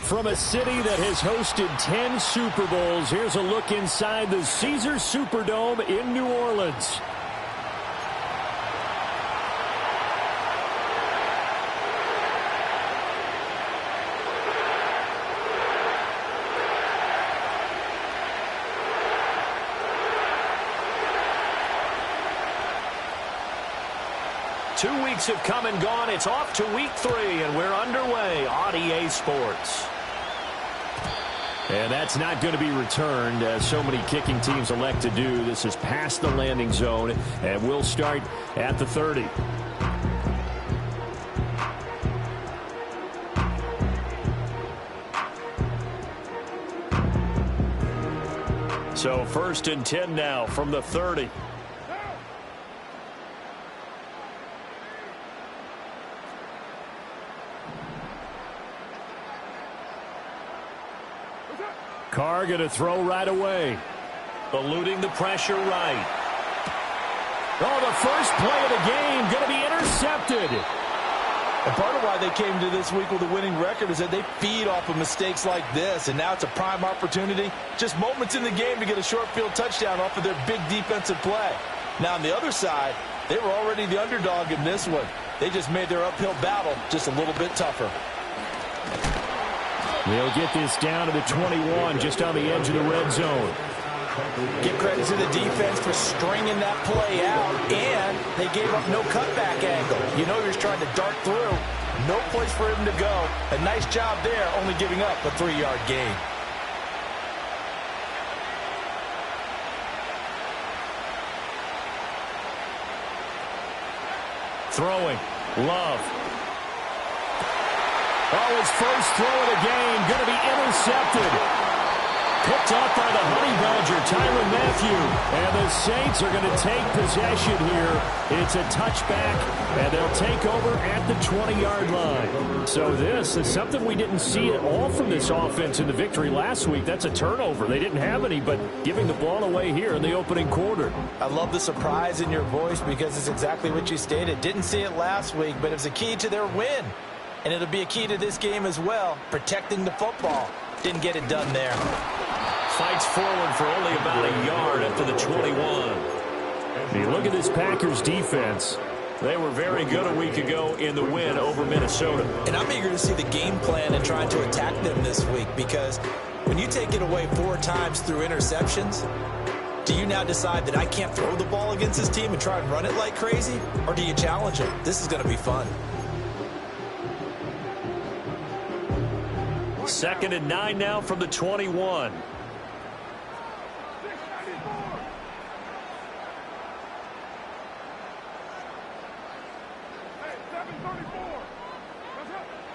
From a city that has hosted 10 Super Bowls, here's a look inside the Caesars Superdome in New Orleans. Two weeks have come and gone. It's off to week 3, and we're underway on EA Sports. And that's not going to be returned, as so many kicking teams elect to do. This is past the landing zone, and we'll start at the 30. So 1st and 10 now from the 30. Carr going to throw right away. Eluding the pressure right. Oh, the first play of the game going to be intercepted. And part of why they came to this week with a winning record is that they feed off of mistakes like this, and now it's a prime opportunity, just moments in the game to get a short field touchdown off of their big defensive play. Now on the other side, they were already the underdog in this one. They just made their uphill battle just a little bit tougher. They'll get this down to the 21, just on the edge of the red zone. Give credit to the defense for stringing that play out, and they gave up no cutback angle. You know you're just trying to dart through. No place for him to go. A nice job there, only giving up a 3-yard gain. Throwing. Love. Oh, his first throw of the game going to be intercepted. Picked up by the Honey Badger, Tyrann Mathieu. And the Saints are going to take possession here. It's a touchback, and they'll take over at the 20-yard line. So this is something we didn't see at all from this offense in the victory last week. That's a turnover. They didn't have any, but giving the ball away here in the opening quarter. I love the surprise in your voice because it's exactly what you stated. Didn't see it last week, but it was a key to their win. And it'll be a key to this game as well, protecting the football. Didn't get it done there. Fights forward for only about a yard up to the 21. You look at this Packers defense. They were very good a week ago in the win over Minnesota. And I'm eager to see the game plan and trying to attack them this week, because when you take it away 4 times through interceptions, do you now decide that I can't throw the ball against this team and try and run it like crazy? Or do you challenge them? This is going to be fun. 2nd and 9 now from the 21.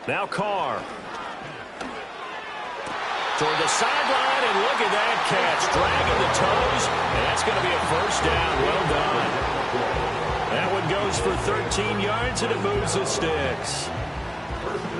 Now Carr. Toward the sideline, and look at that catch. Dragging the toes, and that's going to be a first down. Well done. That one goes for 13 yards, and it moves the sticks.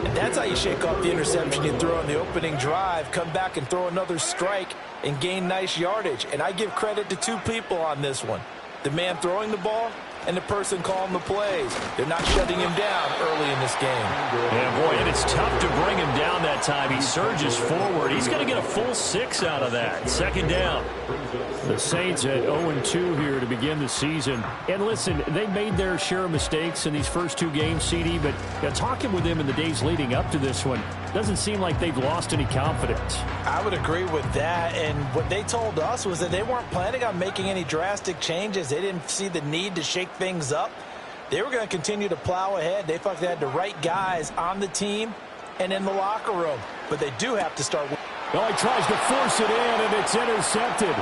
And that's how you shake off the interception you throw on the opening drive, come back and throw another strike and gain nice yardage. And I give credit to 2 people on this one. The man throwing the ball and the person calling the plays. They're not shutting him down early in this game. Yeah, boy, and it's tough to bring him down that time. He surges forward. He's going to get a full 6 out of that. 2nd down. The Saints at 0-2 here to begin the season. And listen, they made their share of mistakes in these first 2 games, CD, but talking with them in the days leading up to this one, doesn't seem like they've lost any confidence. I would agree with that, and what they told us was that they weren't planning on making any drastic changes. They didn't see the need to shake things up. They were going to continue to plow ahead. They felt they had the right guys on the team and in the locker room, but they do have to start. Well, he tries to force it in, and it's intercepted.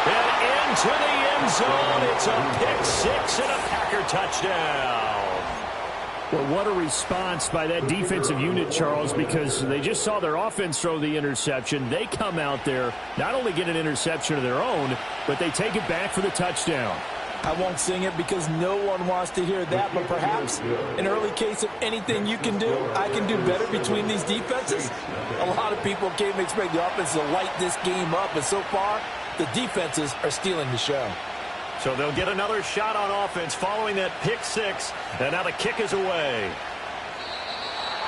And into the end zone, it's a pick 6 and a Packer touchdown. Well, what a response by that defensive unit, Charles, because they just saw their offense throw the interception. They come out there, not only get an interception of their own, but they take it back for the touchdown. I won't sing it because no one wants to hear that, but perhaps an early case of anything you can do, I can do better between these defenses. A lot of people came expect the offense to light this game up, and so far, the defenses are stealing the show. So they'll get another shot on offense following that pick 6, and now the kick is away.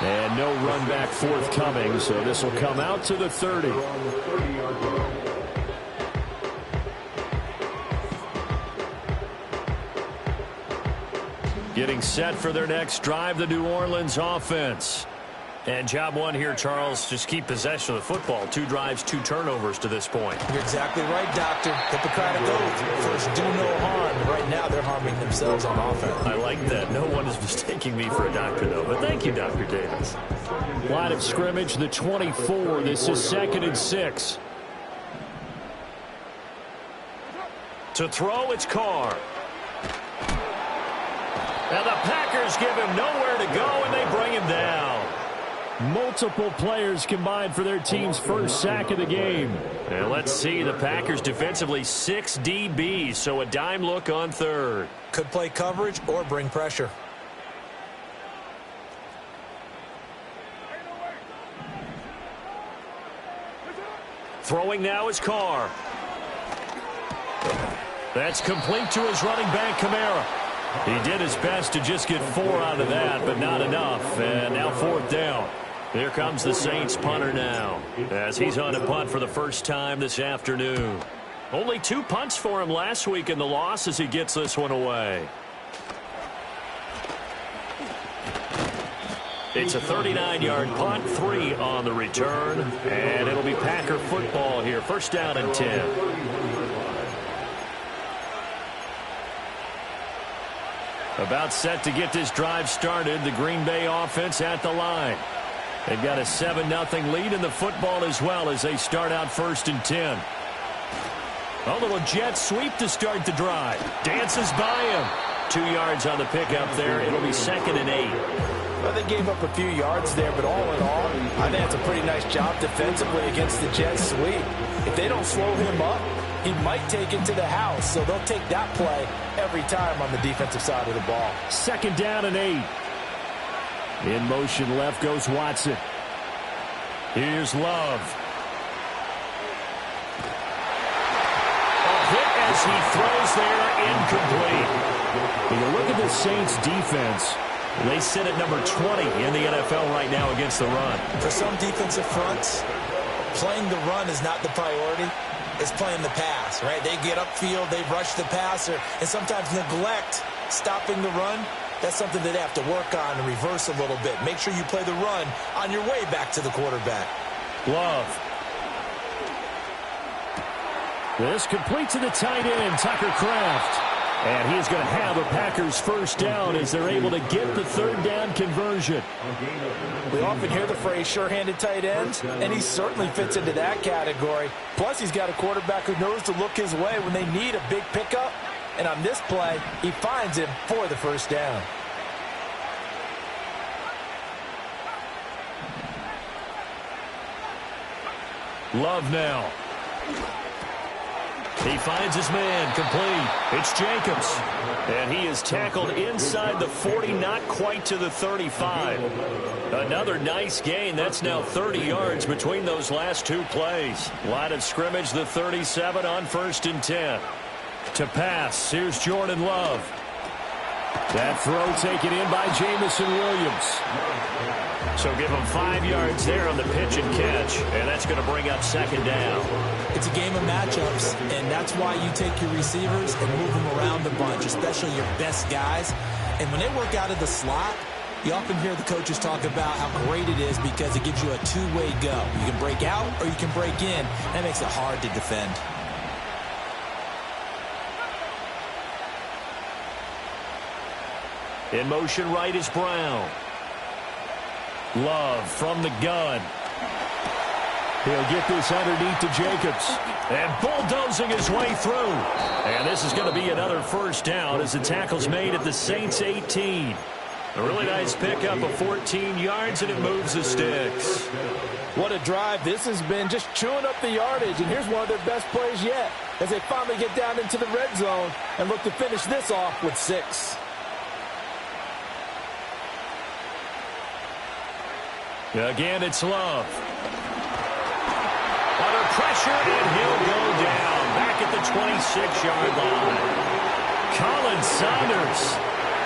And no run back forthcoming, so this will come out to the 30. Getting set for their next drive, the New Orleans offense. And job one here, Charles, just keep possession of the football. 2 drives, 2 turnovers to this point. You're exactly right, Doctor. Hippocratic oath. First, do no harm. Right now, they're harming themselves on offense. I like that. No one is mistaking me for a doctor, though. But thank you, Dr. Davis. Line of scrimmage, the 24. This is 2nd and 6. To throw, it's Carr. And the Packers give him nowhere to go, and they bring him down. Multiple players combined for their team's first sack of the game. And let's see, the Packers defensively 6 DBs, so a dime look on 3rd. Could play coverage or bring pressure. Throwing now is Carr. That's complete to his running back, Kamara. He did his best to just get 4 out of that, but not enough. And now 4th down. Here comes the Saints punter now, as he's on a punt for the first time this afternoon. Only 2 punts for him last week in the loss as he gets this one away. It's a 39-yard punt, 3 on the return, and it'll be Packer football here. First down and 10. About set to get this drive started, the Green Bay offense at the line. They've got a 7-0 lead in the football as well as they start out 1st and 10. A little jet sweep to start the drive. Dances by him. 2 yards on the pickup there. It'll be 2nd and 8. Well, they gave up a few yards there, but all in all, I think it's a pretty nice job defensively against the jet sweep. If they don't slow him up, he might take it to the house, so they'll take that play every time on the defensive side of the ball. 2nd down and 8. In motion left goes Watson. Here's Love. A hit as he throws there, incomplete. When you look at the Saints defense, they sit at number 20 in the NFL right now against the run. For some defensive fronts, playing the run is not the priority. It's playing the pass, right? They get upfield, they rush the passer, and sometimes neglect stopping the run. That's something that they have to work on and reverse a little bit. Make sure you play the run on your way back to the quarterback. Love. This complete to the tight end, Tucker Kraft. And he's going to have a Packers first down as they're able to get the 3rd down conversion. We often hear the phrase sure-handed tight ends, and he certainly fits into that category. Plus, he's got a quarterback who knows to look his way when they need a big pickup. And on this play, he finds him for the first down. Love now. He finds his man, complete. It's Jacobs. And he is tackled inside the 40, not quite to the 35. Another nice gain. That's now 30 yards between those last 2 plays. Line of scrimmage, the 37 on 1st and 10. To pass, here's Jordan Love. That throw taken in by Jamison Williams. So give him 5 yards there on the pitch and catch, and that's going to bring up 2nd down. It's a game of matchups, and that's why you take your receivers and move them around the bunch, especially your best guys. And when they work out of the slot, you often hear the coaches talk about how great it is because it gives you a 2-way go. You can break out or you can break in. That makes it hard to defend. In motion right is Brown. Love from the gun. He'll get this underneath to Jacobs. And bulldozing his way through. And this is going to be another first down as the tackle's made at the Saints 18. A really nice pickup of 14 yards, and it moves the sticks. What a drive this has been, just chewing up the yardage. And here's one of their best plays yet as they finally get down into the red zone and look to finish this off with 6. Again, it's Love. Under pressure, and he'll go down. Back at the 26-yard line. Colin Saunders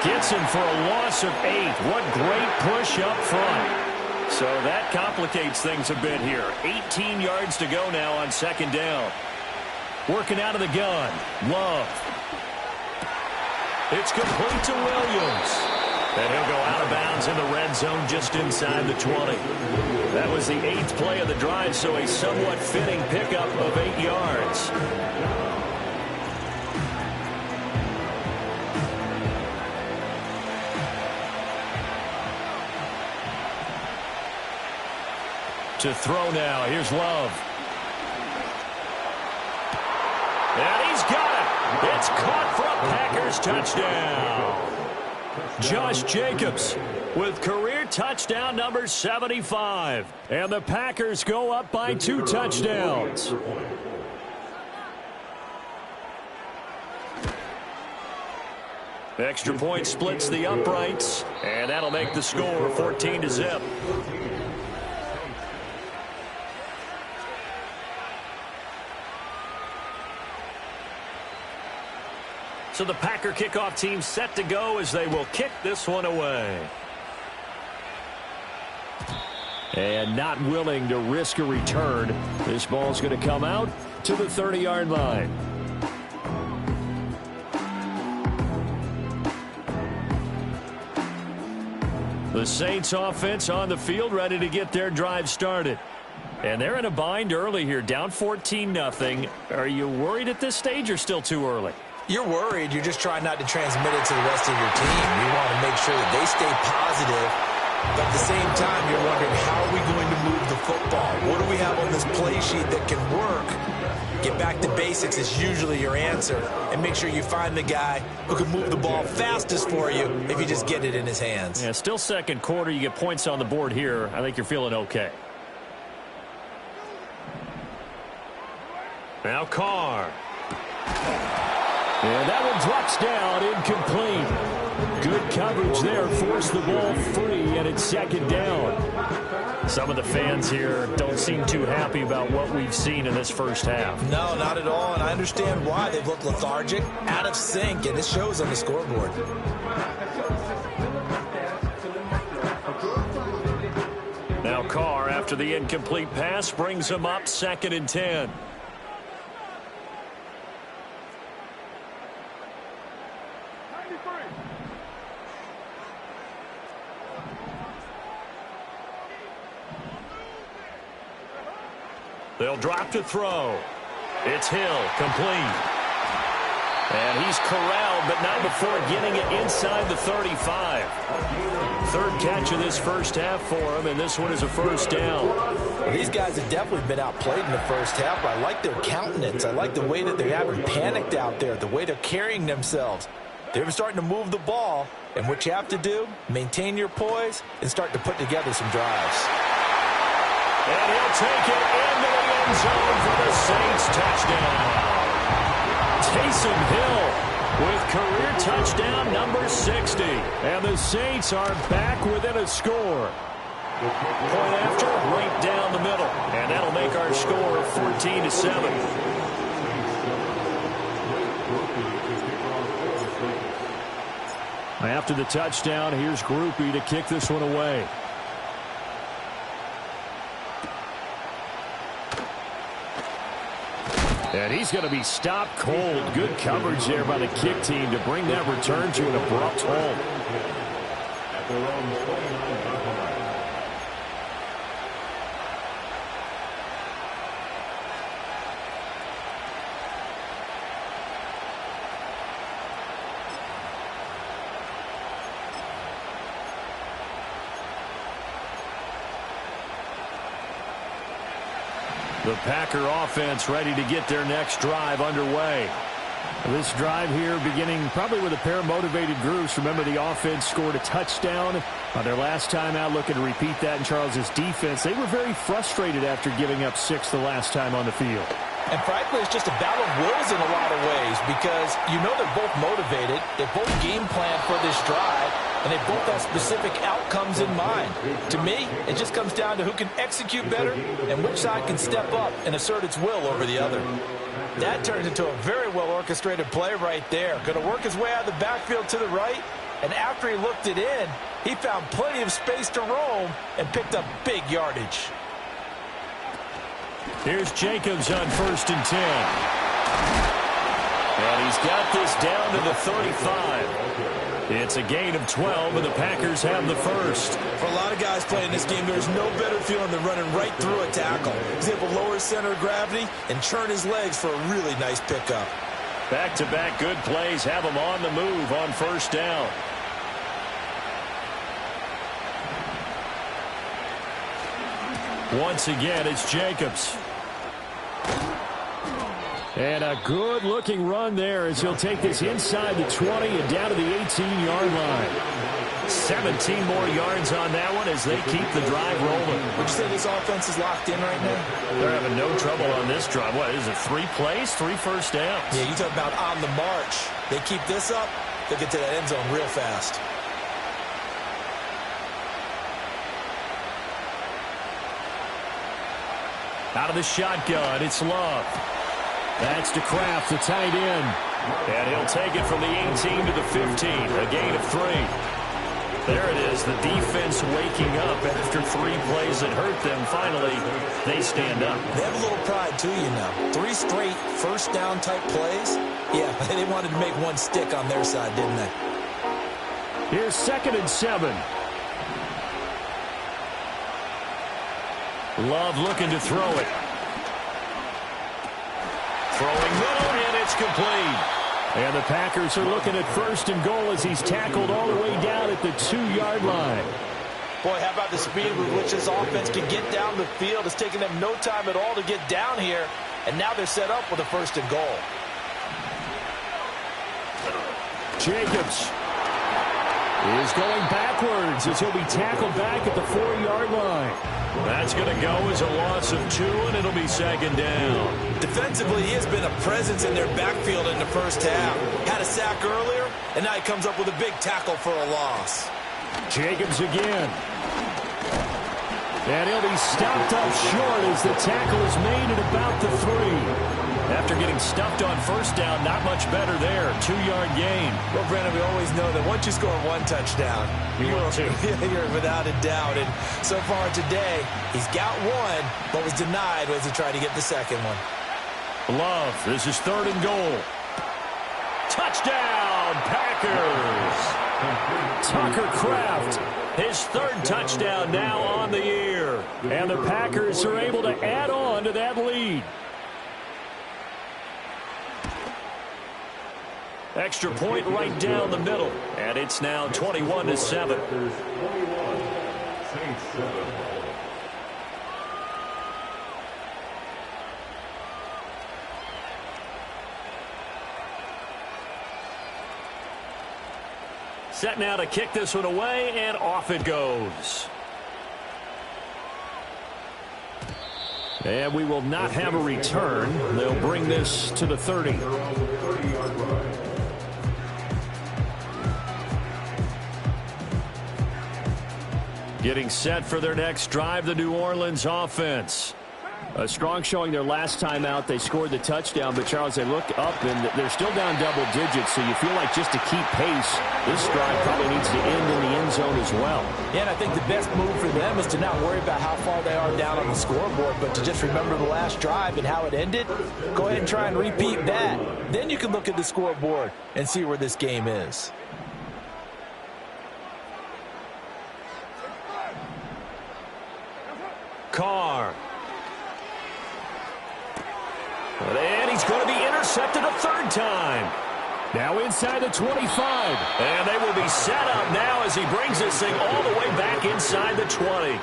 gets him for a loss of 8. What great push up front. So that complicates things a bit here. 18 yards to go now on second down. Working out of the gun. Love. It's complete to Williams. And he'll go out of bounds in the red zone just inside the 20. That was the 8th play of the drive, so a somewhat fitting pickup of 8 yards. To throw now. Here's Love. And he's got it. It's caught for a Packers touchdown. Josh Jacobs with career touchdown number 75. And the Packers go up by 2 touchdowns. Extra point splits the uprights. And that'll make the score 14-0. So the Packer kickoff team set to go as they will kick this one away. And not willing to risk a return. This ball's going to come out to the 30-yard line. The Saints offense on the field ready to get their drive started. And they're in a bind early here, down 14-0. Are you worried at this stage or still too early? You're worried. You're just trying not to transmit it to the rest of your team. You want to make sure that they stay positive. But at the same time, you're wondering, how are we going to move the football? What do we have on this play sheet that can work? Get back to basics is usually your answer. And make sure you find the guy who can move the ball fastest for you if you just get it in his hands. Yeah, still second quarter. You get points on the board here. I think you're feeling okay. Now Carr. And that one drops down, incomplete. Good coverage there, forced the ball free, and it's second down. Some of the fans here don't seem too happy about what we've seen in this first half. No, not at all, and I understand why. They've looked lethargic, out of sync, and it shows on the scoreboard. Now Carr, after the incomplete pass, brings him up 2nd and 10. They'll drop to throw. It's Hill, complete. And he's corralled, but not before getting it inside the 35. 3rd catch of this first half for him, and this one is a first down. Well, these guys have definitely been outplayed in the first half. I like their countenance. I like the way that they haven't panicked out there, the way they're carrying themselves. They're starting to move the ball, and what you have to do, maintain your poise and start to put together some drives. And he'll take it into the end zone for the Saints touchdown. Taysom Hill with career touchdown number 60. And the Saints are back within a score. Point after, right down the middle. And that'll make our score 14-7. After the touchdown, here's Groupie to kick this one away. And he's going to be stopped cold. Good coverage there by the kick team to bring that return to an abrupt halt. The Packer offense ready to get their next drive underway. This drive here beginning probably with a pair of motivated groups. Remember, the offense scored a touchdown on their last time out, looking to repeat that in Charles's defense. They were very frustrated after giving up 6 the last time on the field. And frankly, it's just a battle of wills in a lot of ways because you know they're both motivated. They both game plan for this drive, and they both have specific outcomes in mind. To me, it just comes down to who can execute better and which side can step up and assert its will over the other. That turns into a very well-orchestrated play right there. Going to work his way out of the backfield to the right, And after he looked it in, he found plenty of space to roam and picked up big yardage. Here's Jacobs on 1st and 10. And he's got this down to the 35. It's a gain of 12, and the Packers have the first. For a lot of guys playing this game, there's no better feeling than running right through a tackle. He's able to lower his center of gravity and churn his legs for a really nice pickup. Back-to-back good plays have him on the move on 1st down. Once again, it's Jacobs. And a good-looking run there as he'll take this inside the 20 and down to the 18-yard line. 17 more yards on that one as they keep the drive rolling. Would you say this offense is locked in right now? They're having no trouble on this drive. What, is it 3 plays, 3 first downs? Yeah, you talk about on the march. They keep this up, they'll get to that end zone real fast. Out of the shotgun, it's Love. That's to Kraft, the tight end. And he'll take it from the 18 to the 15, a gain of 3. There it is, the defense waking up after 3 plays that hurt them. Finally, they stand up. They have a little pride, too, you know. 3 straight first down type plays. Yeah, they wanted to make one stick on their side, didn't they? Here's 2nd and 7. Love looking to throw it. Throwing middle, and it's complete. And the Packers are looking at 1st and goal as he's tackled all the way down at the 2-yard line. Boy, how about the speed with which this offense can get down the field? It's taken them no time at all to get down here, and now they're set up with a 1st and goal. Jacobs is going backwards as he'll be tackled back at the 4-yard line. That's going to go as a loss of 2, and it'll be 2nd down. Defensively, he has been a presence in their backfield in the first half. Had a sack earlier, and now he comes up with a big tackle for a loss. Jacobs again. And he'll be stopped up short as the tackle is made at about the 3. After getting stuffed on 1st down, not much better there. 2-yard gain. Well, Brandon, we always know that once you score 1 touchdown, you're without a doubt. And so far today, he's got 1, but was denied as he tried to get the 2nd one. Love, this is 3rd and goal. Touchdown, Packers! Tucker Kraft, his 3rd touchdown now on the year. And the Packers are able to add on to that lead. Extra point right down the middle. And it's now 21-7. Set now to kick this one away, and off it goes. And we will not have a return. They'll bring this to the 30. Getting set for their next drive, the New Orleans offense. A strong showing their last time out. They scored the touchdown, but, Charles, they look up, and they're still down double digits, so you feel like just to keep pace, this drive probably needs to end in the end zone as well. Yeah, and I think the best move for them is to not worry about how far they are down on the scoreboard, but to just remember the last drive and how it ended. Go ahead and try and repeat that. Then you can look at the scoreboard and see where this game is. Carr. And he's going to be intercepted a 3rd time. Now inside the 25. And they will be set up now as he brings this thing all the way back inside the 20.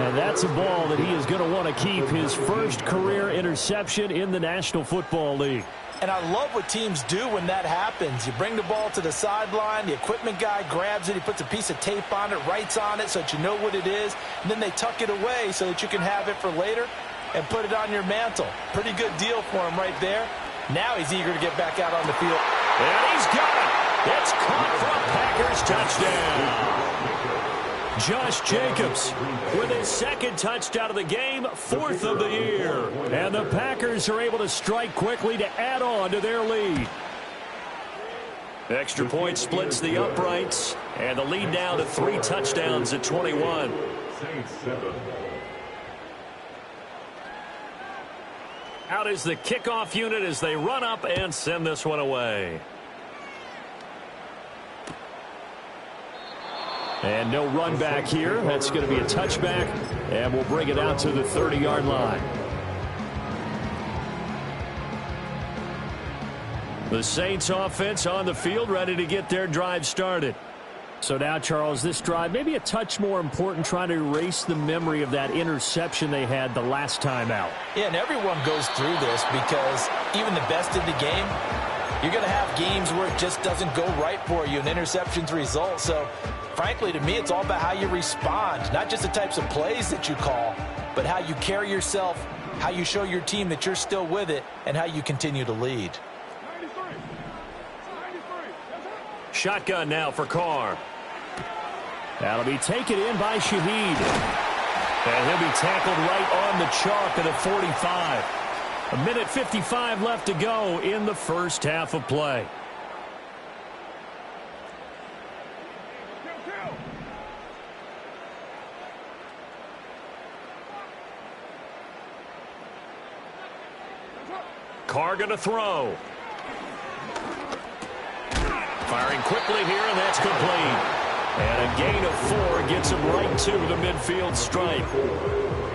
And that's a ball that he is going to want to keep, his 1st career interception in the National Football League. And I love what teams do when that happens. You bring the ball to the sideline, the equipment guy grabs it, he puts a piece of tape on it, writes on it so that you know what it is, and then they tuck it away so that you can have it for later and put it on your mantle. Pretty good deal for him right there. Now he's eager to get back out on the field. And he's got it. It's caught for a Packers touchdown. Josh Jacobs with his 2nd touchdown of the game, 4th of the year. And the Packers are able to strike quickly to add on to their lead. Extra point splits the uprights, and the lead now to 3 touchdowns at 21. Out is the kickoff unit as they run up and send this one away. And no run back here. That's going to be a touchback, and we'll bring it out to the 30-yard line. The Saints offense on the field, ready to get their drive started. So now, Charles, this drive maybe a touch more important, trying to erase the memory of that interception they had the last time out. Yeah, and everyone goes through this because even the best in the game, you're going to have games where it just doesn't go right for you, and interceptions result. So, frankly, to me, it's all about how you respond, not just the types of plays that you call, but how you carry yourself, how you show your team that you're still with it, and how you continue to lead. Shotgun now for Carr. That'll be taken in by Shaheed. And he'll be tackled right on the chalk at the 45. 1:55 left to go in the first half of play. Carr going to throw. Firing quickly here, and that's complete. And a gain of 4 gets him right to the midfield stripe.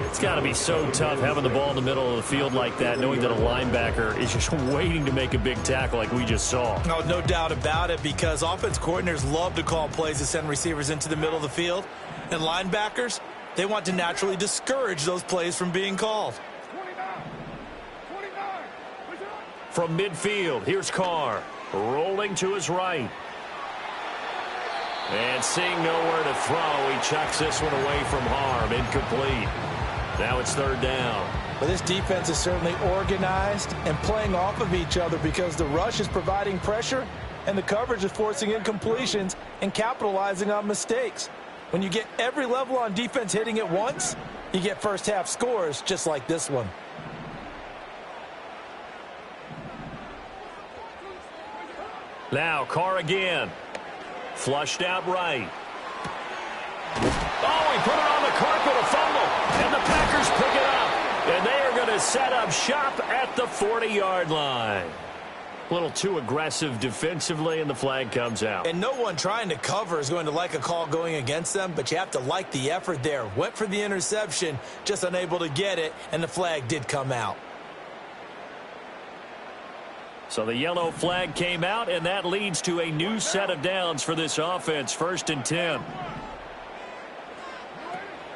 It's got to be so tough having the ball in the middle of the field like that, knowing that a linebacker is just waiting to make a big tackle like we just saw. Oh, no doubt about it, because offense coordinators love to call plays to send receivers into the middle of the field. And linebackers, they want to naturally discourage those plays from being called. From midfield, here's Carr. Rolling to his right. And seeing nowhere to throw, he chucks this one away from harm. Incomplete. Now it's 3rd down. But this defense is certainly organized and playing off of each other because the rush is providing pressure and the coverage is forcing incompletions and capitalizing on mistakes. When you get every level on defense hitting at once, you get first half scores just like this one. Now Carr again. Flushed out right. Oh, he put it on the carpet, a fumble. And the Packers pick it up. And they are going to set up shop at the 40-yard line. A little too aggressive defensively, and the flag comes out. And no one trying to cover is going to like a call going against them, but you have to like the effort there. Went for the interception, just unable to get it, and the flag did come out. So the yellow flag came out, and that leads to a new set of downs for this offense. 1st and 10.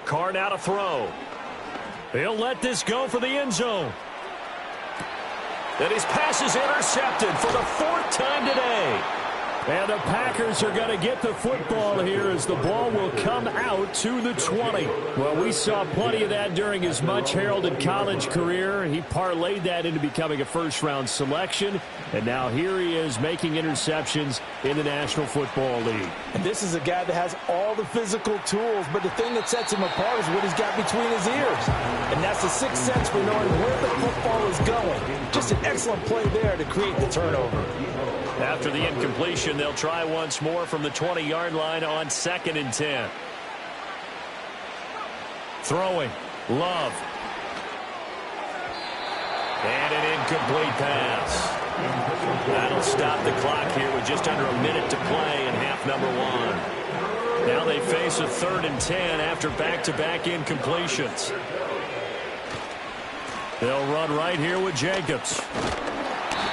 Carr now to throw. He'll let this go for the end zone. And his pass is intercepted for the 4th time today. And the Packers are going to get the football here as the ball will come out to the 20. Well, we saw plenty of that during his much-heralded college career. He parlayed that into becoming a first-round selection. And now here he is making interceptions in the National Football League. And this is a guy that has all the physical tools, but the thing that sets him apart is what he's got between his ears. And that's the sixth sense for knowing where the football is going. Just an excellent play there to create the turnover. After the incompletion, they'll try once more from the 20-yard line on 2nd and 10. Throwing. Love. And an incomplete pass. That'll stop the clock here with just under a minute to play in half number 1. Now they face a 3rd and 10 after back-to-back incompletions. They'll run right here with Jacobs.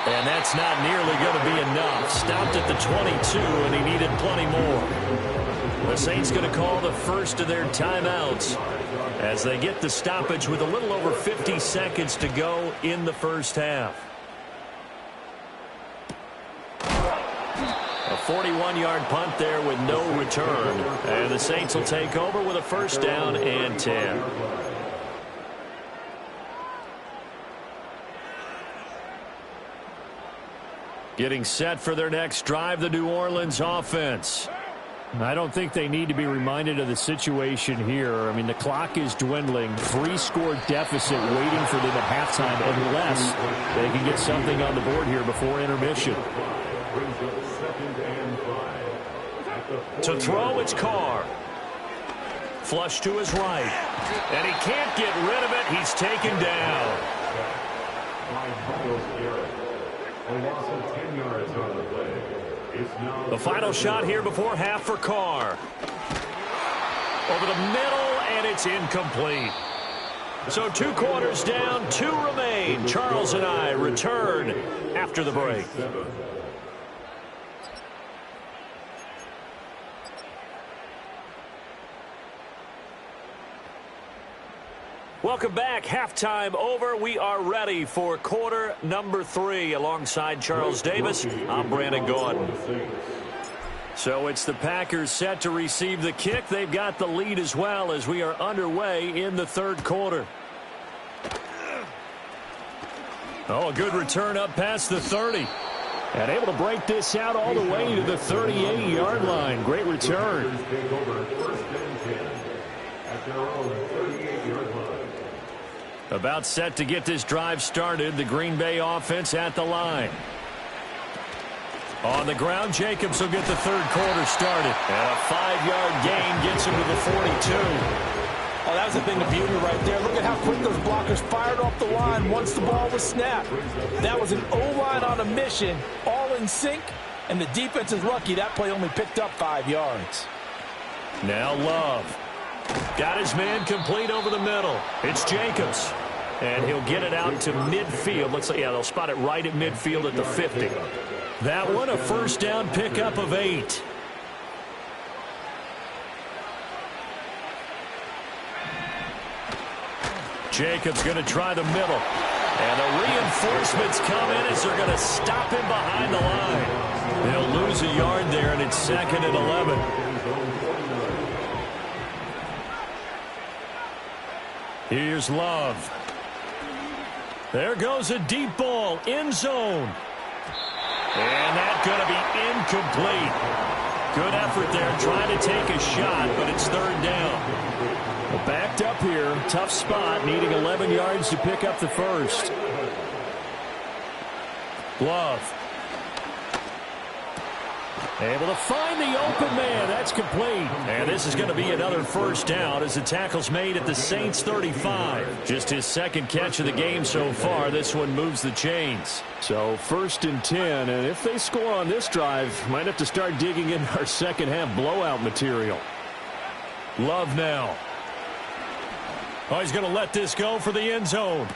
And that's not nearly going to be enough. Stopped at the 22, and he needed plenty more. The Saints going to call the first of their timeouts as they get the stoppage with a little over 50 seconds to go in the first half. A 41-yard punt there with no return. And the Saints will take over with a 1st down and 10. Getting set for their next drive, the New Orleans offense. I don't think they need to be reminded of the situation here. I mean, the clock is dwindling. 3-score deficit waiting for them at halftime unless they can get something on the board here before intermission. To throw, it's Carr. Flush to his right. And he can't get rid of it. He's taken down. The final shot here before half for Carr. Over the middle, and it's incomplete. So 2 quarters down, 2 remain. Charles and I return after the break. Welcome back. Halftime over. We are ready for quarter number 3. Alongside Charles Davis, I'm Brandon Gordon. So it's the Packers set to receive the kick. They've got the lead as well as we are underway in the third quarter. Oh, a good return up past the 30. And able to break this out all the way to the 38-yard line. Great return. About set to get this drive started. The Green Bay offense at the line. On the ground, Jacobs will get the third quarter started. And a 5-yard gain gets him to the 42. Oh, that was a thing of beauty right there. Look at how quick those blockers fired off the line once the ball was snapped. That was an O-line on a mission, all in sync, and the defense is lucky that play only picked up 5 yards. Now Love. Got his man complete over the middle. It's Jacobs. And he'll get it out to midfield. Looks like, yeah, they'll spot it right at midfield at the 50. That one, a first down pickup of 8. Jacobs going to try the middle. And the reinforcements come in as they're going to stop him behind the line. They'll lose a yard there, and it's 2nd and 11. Here's Love. There goes a deep ball, end zone. And that's going to be incomplete. Good effort there, trying to take a shot, but it's 3rd down. Well, backed up here, tough spot, needing 11 yards to pick up the first. Love. Able to find the open man. That's complete. And this is going to be another first down as the tackle's made at the Saints 35. Just his 2nd catch of the game so far. This one moves the chains. So 1st and 10. And if they score on this drive, might have to start digging in our second half blowout material. Love now. Oh, he's going to let this go for the end zone.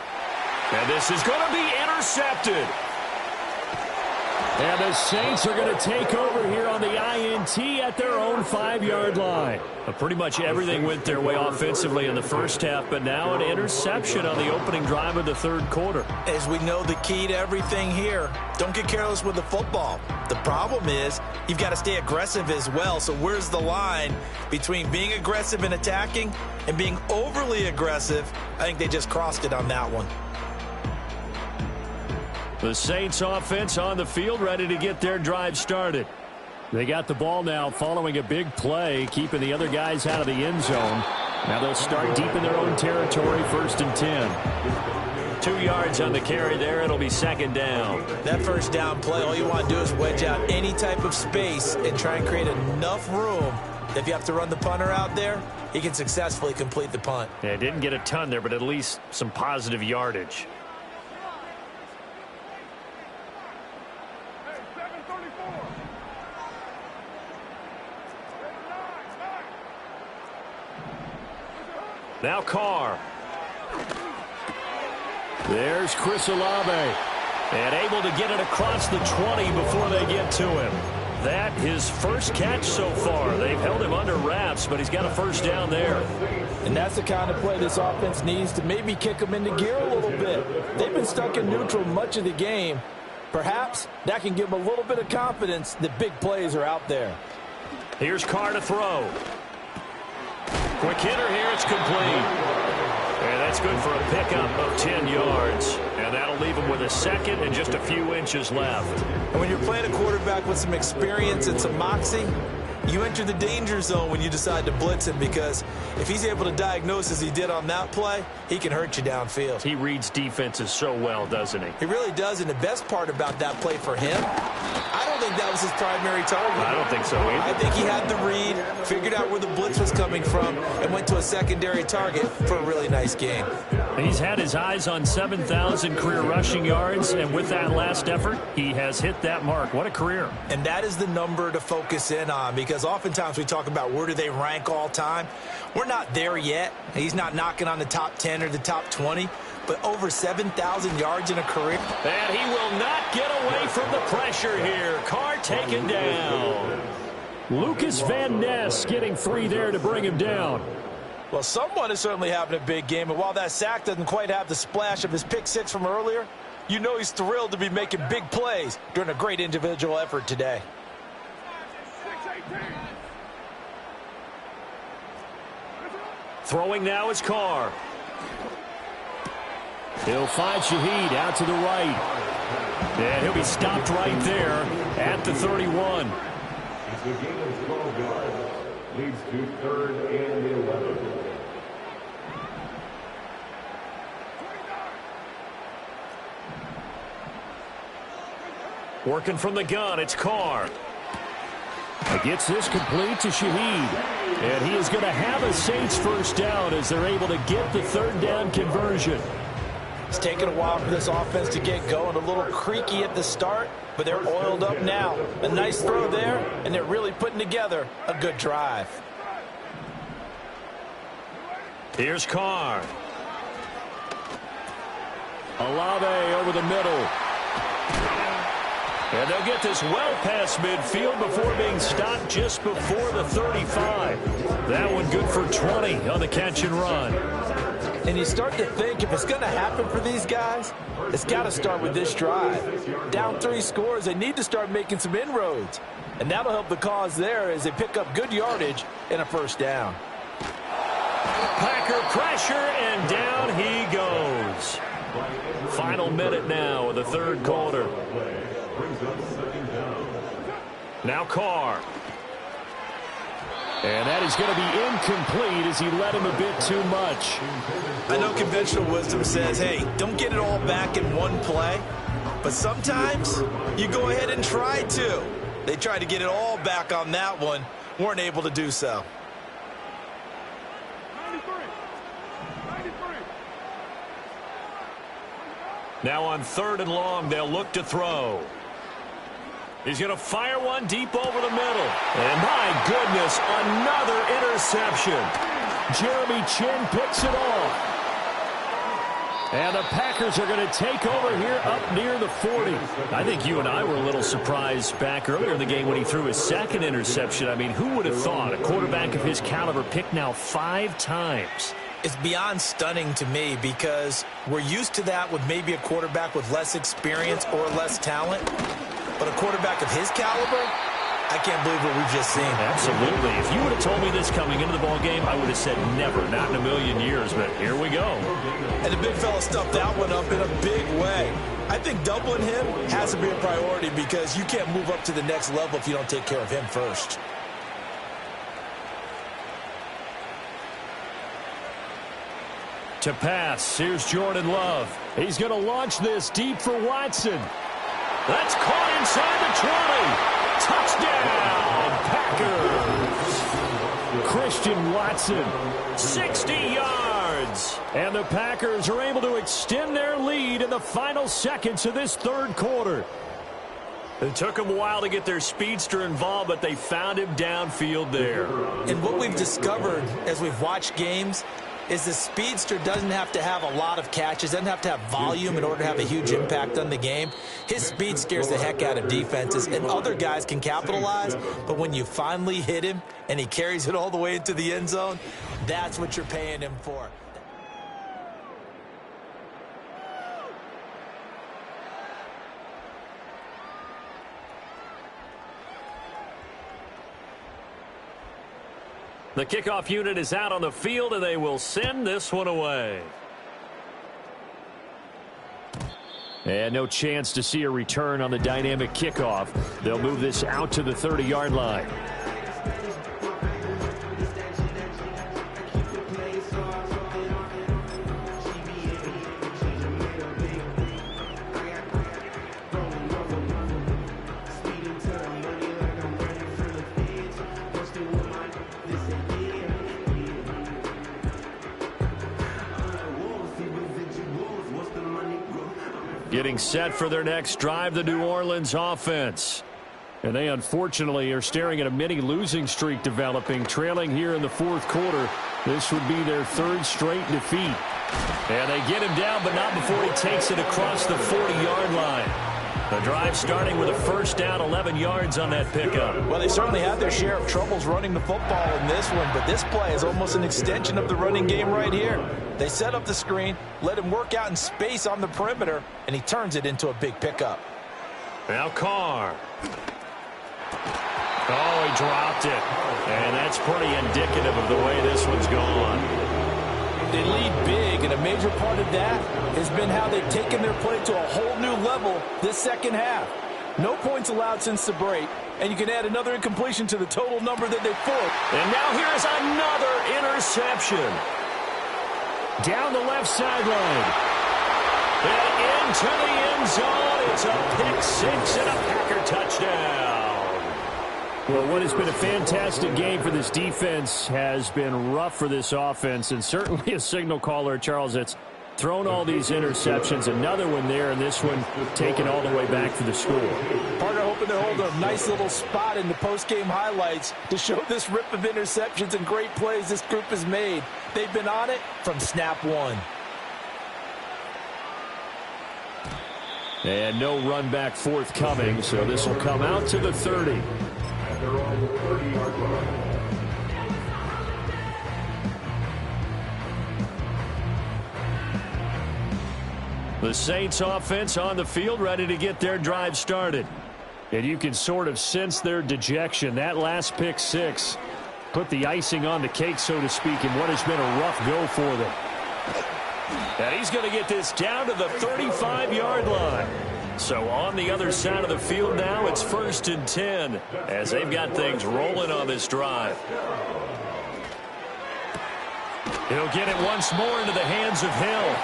And this is going to be intercepted. And the Saints are going to take over here on the INT at their own 5-yard line. Pretty much everything went their way offensively in the first half, but now an interception on the opening drive of the third quarter. As we know, the key to everything here, don't get careless with the football. The problem is you've got to stay aggressive as well. So where's the line between being aggressive and attacking and being overly aggressive? I think they just crossed it on that one. The Saints offense on the field, ready to get their drive started. They got the ball now following a big play, keeping the other guys out of the end zone. Now they'll start deep in their own territory, 1st and 10. 2 yards on the carry there. It'll be 2nd down. That first down play, all you want to do is wedge out any type of space and try and create enough room. If you have to run the punter out there, he can successfully complete the punt. Yeah, didn't get a ton there, but at least some positive yardage. Now Carr. There's Chris Olave. And able to get it across the 20 before they get to him. That his first catch so far. They've held him under wraps, but he's got a first down there. And that's the kind of play this offense needs to maybe kick them into gear a little bit. They've been stuck in neutral much of the game. Perhaps that can give them a little bit of confidence that big plays are out there. Here's Carr to throw. Quick hitter here, it's complete. And that's good for a pickup of 10 yards. And that'll leave him with a 2nd and just a few inches left. And when you're playing a quarterback with some experience and some moxie, you enter the danger zone when you decide to blitz him, because if he's able to diagnose as he did on that play, he can hurt you downfield. He reads defenses so well, doesn't he? He really does, and the best part about that play for him, I don't think that was his primary target. I don't think so either. I think he had the read, figured out where the blitz was coming from, and went to a secondary target for a really nice game. He's had his eyes on 7,000 career rushing yards, and with that last effort, he has hit that mark. What a career. And that is the number to focus in on, because oftentimes we talk about where do they rank all time. We're not there yet. He's not knocking on the top 10 or the top 20, but over 7,000 yards in a career. And he will not get away from the pressure here. Carr taken down. Lucas Van Ness getting 3 there to bring him down. Well, someone is certainly having a big game, and while that sack doesn't quite have the splash of his pick six from earlier, you know he's thrilled to be making big plays during a great individual effort today. Throwing now is Carr. He'll find Shaheed out to the right. And he'll be stopped right there at the 31. The game of 12 yards leads to 3rd and 11. Working from the gun, it's Carr. He gets this complete to Shaheed. And he is going to have a Saints first down as they're able to get the 3rd down conversion. It's taken a while for this offense to get going. A little creaky at the start, but they're oiled up now. A nice throw there, and they're really putting together a good drive. Here's Carr. Olave over the middle. And they'll get this well past midfield before being stopped just before the 35. That one good for 20 on the catch and run. And you start to think if it's going to happen for these guys, it's got to start with this drive. Down 3 scores, they need to start making some inroads. And that'll help the cause there as they pick up good yardage and a first down. Packer pressure, and down he goes. Final minute now of the 3rd quarter. Now Carr. And that is going to be incomplete as he led him a bit too much. I know conventional wisdom says, hey, don't get it all back in one play. But sometimes you go ahead and try to. They tried to get it all back on that one. Weren't able to do so. 93. Now on 3rd and long, they'll look to throw. He's going to fire one deep over the middle. And my goodness, another interception. Jeremy Chin picks it off. And the Packers are going to take over here up near the 40. I think you and I were a little surprised back earlier in the game when he threw his 2nd interception. I mean, who would have thought a quarterback of his caliber picked now 5 times? It's beyond stunning to me because we're used to that with maybe a quarterback with less experience or less talent. But a quarterback of his caliber, I can't believe what we've just seen. Absolutely. If you would have told me this coming into the ball game, I would have said never, not in a million years. But here we go. And the big fella stuffed that one up in a big way. I think doubling him has to be a priority because you can't move up to the next level if you don't take care of him first. To pass, here's Jordan Love. He's going to launch this deep for Watson. That's caught inside the 20. Touchdown, Packers. Christian Watson, 60 yards. And the Packers are able to extend their lead in the final seconds of this 3rd quarter. It took them a while to get their speedster involved, but they found him downfield there. And what we've discovered as we've watched games is the speedster doesn't have to have a lot of catches, doesn't have to have volume in order to have a huge impact on the game. His speed scares the heck out of defenses, and other guys can capitalize, but when you finally hit him and he carries it all the way into the end zone, that's what you're paying him for. The kickoff unit is out on the field, and they will send this one away. And no chance to see a return on the dynamic kickoff. They'll move this out to the 30-yard line. Getting set for their next drive, the New Orleans offense. And they unfortunately are staring at a mini losing streak developing, trailing here in the fourth quarter. This would be their third straight defeat. And they get him down, but not before he takes it across the 40-yard line. The drive starting with a first down, 11 yards on that pickup. Well, they certainly had their share of troubles running the football in this one, but this play is almost an extension of the running game right here. They set up the screen, let him work out in space on the perimeter, and he turns it into a big pickup. Now Carr. Oh, he dropped it. And that's pretty indicative of the way this one's gone. They lead big, and a major part of that has been how they've taken their play to a whole new level this second half. No points allowed since the break, and you can add another incompletion to the total number that they forced. And now here's another interception. Down the left sideline. And into the end zone. It's a pick six and a Packer touchdown. Well, what has been a fantastic game for this defense has been rough for this offense, and certainly a signal caller, Charles, that's thrown all these interceptions. Another one there, and this one taken all the way back for the score. Parker hoping to hold a nice little spot in the post-game highlights to show this rip of interceptions and great plays this group has made. They've been on it from snap one. And no run back forthcoming, so this will come out to the 30. They're on the 30-yard line. The Saints offense on the field, ready to get their drive started. And you can sort of sense their dejection. That last pick six put the icing on the cake, so to speak, in what has been a rough go for them. And he's going to get this down to the 35-yard line. So on the other side of the field now, it's 1st and 10 as they've got things rolling on this drive. He'll get it once more into the hands of Hill.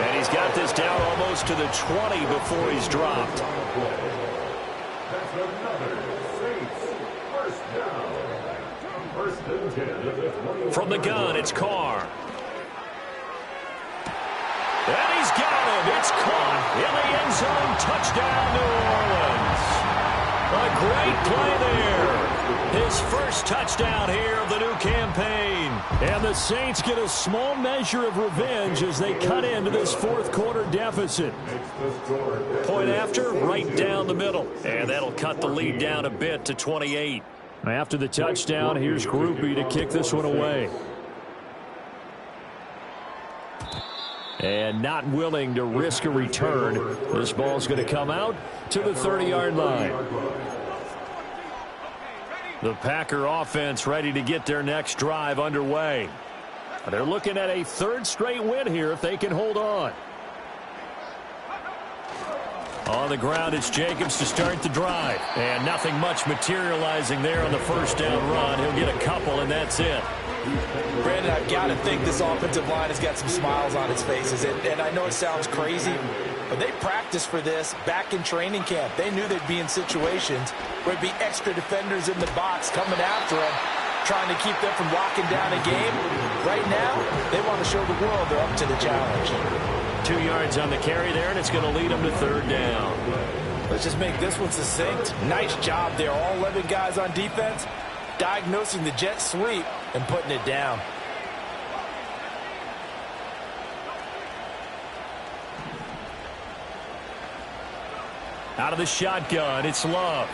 And he's got this down almost to the 20 before he's dropped. That's another Saints first down. 1st and 10 at the 20. From the gun, it's Carr. And he's got him. It's caught in the end zone. Touchdown, New Orleans. A great play there. His first touchdown here of the new campaign. And the Saints get a small measure of revenge as they cut into this fourth quarter deficit. Point after, right down the middle. And that'll cut the lead down a bit to 28. After the touchdown, here's Groupie to kick this one away. And not willing to risk a return. This ball's going to come out to the 30-yard line. The Packer offense ready to get their next drive underway. They're looking at a third straight win here if they can hold on. On the ground, it's Jacobs to start the drive. And nothing much materializing there on the first down run. He'll get a couple, and that's it. Brandon, I've got to think this offensive line has got some smiles on its faces. And I know it sounds crazy, but they practiced for this back in training camp. They knew they'd be in situations where there'd be extra defenders in the box coming after them, trying to keep them from locking down a game. Right now, they want to show the world they're up to the challenge. 2 yards on the carry there, and it's going to lead them to third down. Let's just make this one succinct. Nice job there. All 11 guys on defense diagnosing the jet sweep and putting it down. Out of the shotgun, it's Love.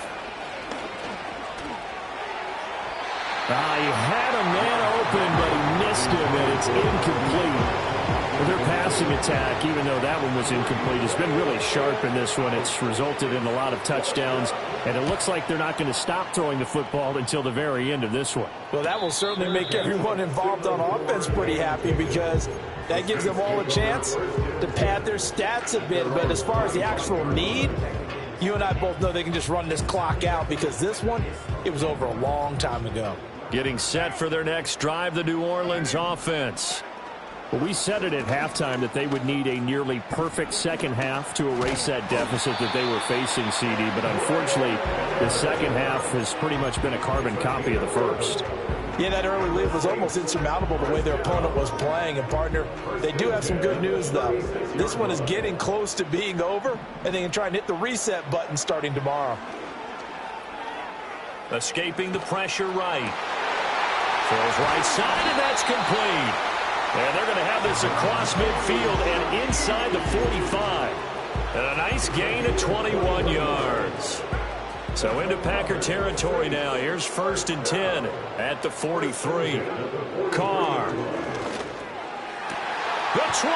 He had a man open, but he missed him, and it's incomplete. Their passing attack, even though that one was incomplete, has been really sharp in this one. It's resulted in a lot of touchdowns, and it looks like they're not going to stop throwing the football until the very end of this one. Well, that will certainly make everyone involved on offense pretty happy because that gives them all a chance to pad their stats a bit. But as far as the actual need, you and I both know they can just run this clock out because this one, it was over a long time ago. Getting set for their next drive, the New Orleans offense. Well, we said it at halftime that they would need a nearly perfect second half to erase that deficit that they were facing, CD. But unfortunately, the second half has pretty much been a carbon copy of the first. Yeah, that early lead was almost insurmountable the way their opponent was playing. And, partner, they do have some good news, though. This one is getting close to being over, and they can try and hit the reset button starting tomorrow. Escaping the pressure right. Throws right side, and that's complete. And they're going to have this across midfield and inside the 45. And a nice gain of 21 yards. So into Packer territory now. Here's 1st and 10 at the 43. Carr. The 20.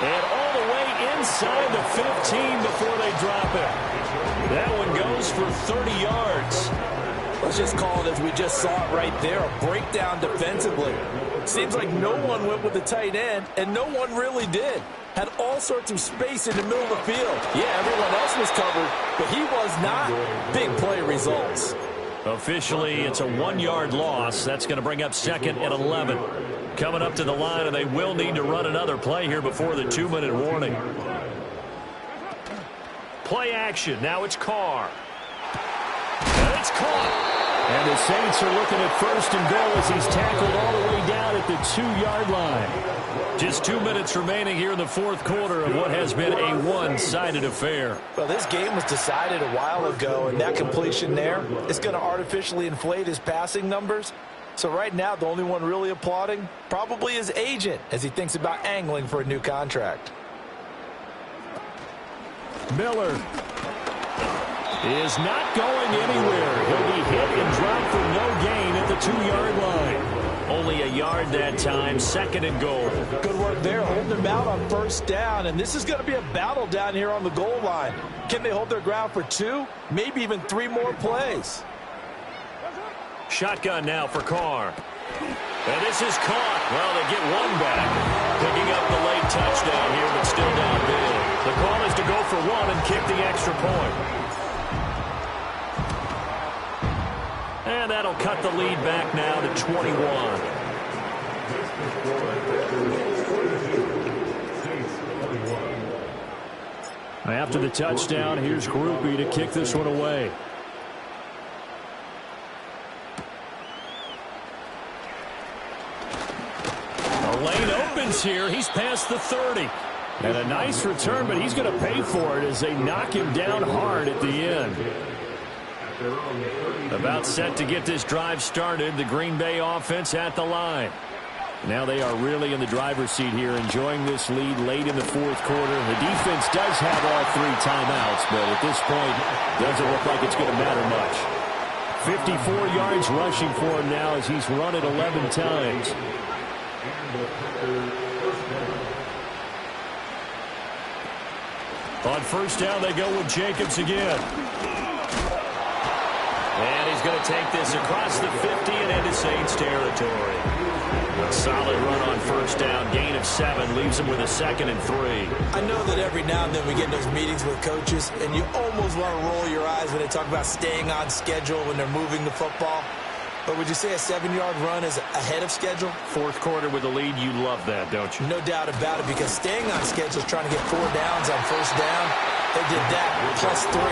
And all the way inside the 15 before they drop it. That one goes for 30 yards. Let's just call it as we just saw it right there, a breakdown defensively. Seems like no one went with the tight end, and no one really did. Had all sorts of space in the middle of the field. Yeah, everyone else was covered, but he was not. Big play results. Officially, it's a 1-yard loss. That's going to bring up 2nd and 11. Coming up to the line, and they will need to run another play here before the 2-minute warning. Play action. Now it's Carr. And it's caught. And the Saints are looking at 1st and goal as he's tackled all the way down at the 2-yard line. Just 2 minutes remaining here in the fourth quarter of what has been a one-sided affair. Well, this game was decided a while ago, and that completion there is going to artificially inflate his passing numbers. So right now, the only one really applauding probably his agent as he thinks about angling for a new contract. Miller is not going anywhere. He'll be hit and dropped for no gain at the 2-yard line. Only a yard that time, 2nd and goal. Good work there, holding them out on 1st down, and this is going to be a battle down here on the goal line. Can they hold their ground for 2, maybe even 3 more plays? Shotgun now for Carr. And this is caught. Well, they get one back. Picking up the late touchdown here, but still down big. The call is to go for 1 and kick the extra point. And that'll cut the lead back now to 21. After the touchdown, here's Groupie to kick this one away. The lane opens here. He's past the 30. And a nice return, but he's going to pay for it as they knock him down hard at the end. About set to get this drive started. The Green Bay offense at the line. Now they are really in the driver's seat here, enjoying this lead late in the fourth quarter. The defense does have all 3 timeouts, but at this point, doesn't look like it's going to matter much. 54 yards rushing for him now as he's run it 11 times. On 1st down, they go with Jacobs again. And he's going to take this across the 50 and into Saints territory. A solid run on 1st down. Gain of 7 leaves him with a 2nd and 3. I know that every now and then we get in those meetings with coaches, and you almost want to roll your eyes when they talk about staying on schedule when they're moving the football. But would you say a 7-yard run is ahead of schedule? Fourth quarter with the lead, you love that, don't you? No doubt about it, because staying on schedule is trying to get 4 downs on 1st down. They did that plus 3.